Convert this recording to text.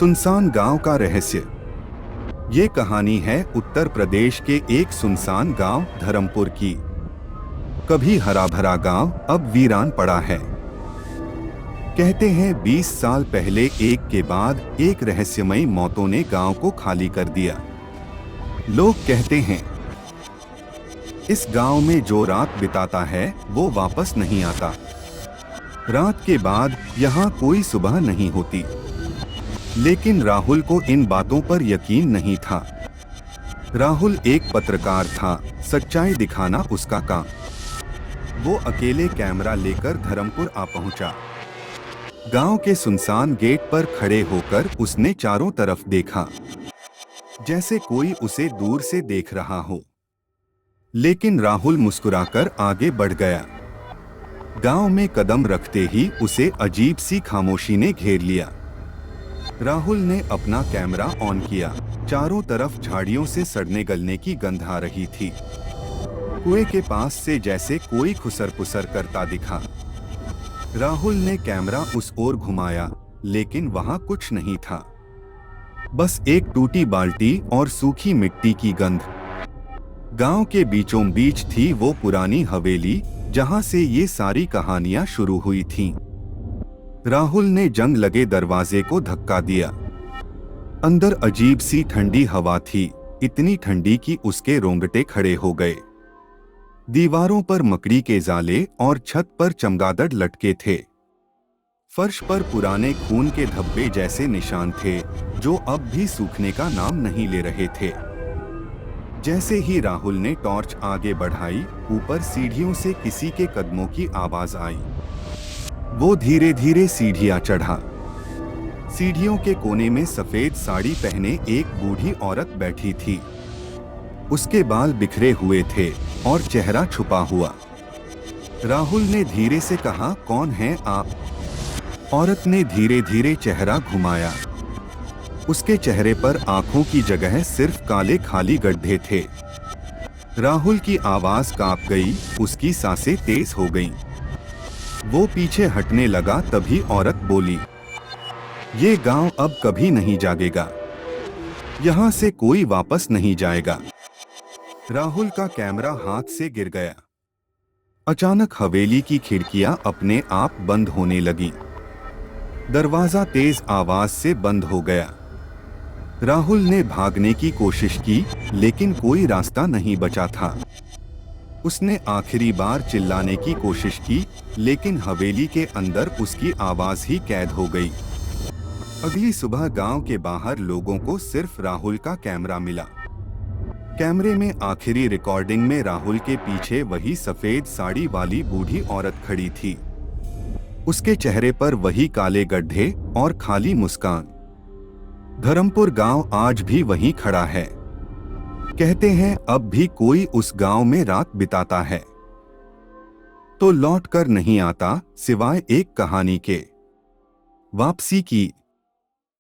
सुनसान गांव का रहस्य। ये कहानी है उत्तर प्रदेश के एक सुनसान गांव धर्मपुर की। कभी हरा भरा गांव अब वीरान पड़ा है। कहते हैं 20 साल पहले एक के बाद एक रहस्यमयी मौतों ने गांव को खाली कर दिया। लोग कहते हैं इस गांव में जो रात बिताता है वो वापस नहीं आता। रात के बाद यहाँ कोई सुबह नहीं होती। लेकिन राहुल को इन बातों पर यकीन नहीं था। राहुल एक पत्रकार था, सच्चाई दिखाना उसका काम। वो अकेले कैमरा लेकर धर्मपुर आ पहुंचा। गांव के सुनसान गेट पर खड़े होकर उसने चारों तरफ देखा, जैसे कोई उसे दूर से देख रहा हो। लेकिन राहुल मुस्कुराकर आगे बढ़ गया। गांव में कदम रखते ही उसे अजीब सी खामोशी ने घेर लिया। राहुल ने अपना कैमरा ऑन किया। चारों तरफ झाड़ियों से सड़ने गलने की गंध आ रही थी। कुएं के पास से जैसे कोई खुसर-पुसर करता दिखा। राहुल ने कैमरा उस ओर घुमाया, लेकिन वहां कुछ नहीं था। बस एक टूटी बाल्टी और सूखी मिट्टी की गंध। गांव के बीचों बीच थी वो पुरानी हवेली जहां से ये सारी कहानियां शुरू हुई थीं। राहुल ने जंग लगे दरवाजे को धक्का दिया। अंदर अजीब सी ठंडी हवा थी, इतनी ठंडी कि उसके रोंगटे खड़े हो गए। दीवारों पर मकड़ी के जाले और छत पर चमगादड़ लटके थे। फर्श पर पुराने खून के धब्बे जैसे निशान थे, जो अब भी सूखने का नाम नहीं ले रहे थे। जैसे ही राहुल ने टॉर्च आगे बढ़ाई, ऊपर सीढ़ियों से किसी के कदमों की आवाज आई। वो धीरे धीरे सीढ़ियां चढ़ा। सीढ़ियों के कोने में सफेद साड़ी पहने एक बूढ़ी औरत बैठी थी। उसके बाल बिखरे हुए थे और चेहरा छुपा हुआ। राहुल ने धीरे से कहा, कौन हैं आप? औरत ने धीरे धीरे चेहरा घुमाया। उसके चेहरे पर आंखों की जगह सिर्फ काले खाली गड्ढे थे। राहुल की आवाज कांप गई, उसकी सांसें तेज हो गईं। वो पीछे हटने लगा, तभी औरत बोली, ये गांव अब कभी नहीं जागेगा। यहाँ से कोई वापस नहीं जाएगा। राहुल का कैमरा हाथ से गिर गया। अचानक हवेली की खिड़कियां अपने आप बंद होने लगीं। दरवाजा तेज आवाज से बंद हो गया। राहुल ने भागने की कोशिश की, लेकिन कोई रास्ता नहीं बचा था। उसने आखिरी बार चिल्लाने की कोशिश की, लेकिन हवेली के अंदर उसकी आवाज ही कैद हो गई। अगली सुबह गांव के बाहर लोगों को सिर्फ राहुल का कैमरा मिला। कैमरे में आखिरी रिकॉर्डिंग में राहुल के पीछे वही सफेद साड़ी वाली बूढ़ी औरत खड़ी थी। उसके चेहरे पर वही काले गड्ढे और खाली मुस्कान। धर्मपुर गांव आज भी वहीं खड़ा है। कहते हैं अब भी कोई उस गांव में रात बिताता है तो लौट कर नहीं आता, सिवाय एक कहानी के, वापसी की।